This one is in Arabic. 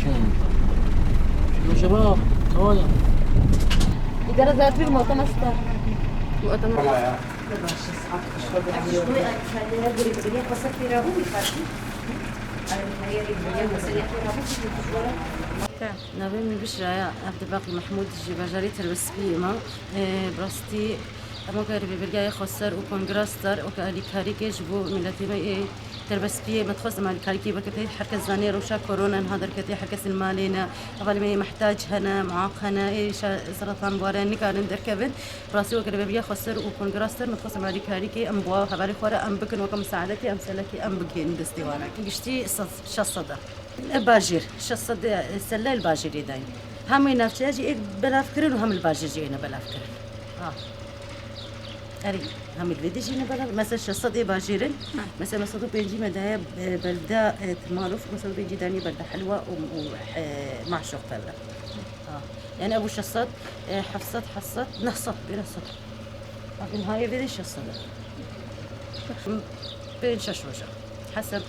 يا شباب هولا إدارة ذات في المؤتمر ستار نبي بشرايا عبد الباقي محمود جباجري تربس بيما براستي اما كاري ببرجاي خسر وكونغراستر وكالي كاريكي جبو ملتي ما تربس بيه ما تخص مع الكاريكي بكتي حركة زانية روشا كورونا هذا كتي حركة سلمالينا أول ما محتاج هنا معاق هنا إيش سرطان بواراني كان دركبن براسي وكاري ببرجاي خسر وكونغراستر ما تخص مع الكاريكي أم بوا خبري خورا أم بكن وكم مساعدتي أم سلكي أم بكين دستيوانا قشتي شصدا باجر شصد سلا الباجري داين هم نفسي بلا فكرن وهم الباجر جينا بلا فكرن أري هم الفيديو جينا بلا مثلا شصد باجرن مثلا مثلا بيجي مدايا بلدة معروف مثلا بيجي داني بلدة حلوة ومعشوق فلا يعني أبو شصد حصت نصت بنصت في النهاية فيديو شصد بين شش وشة حسب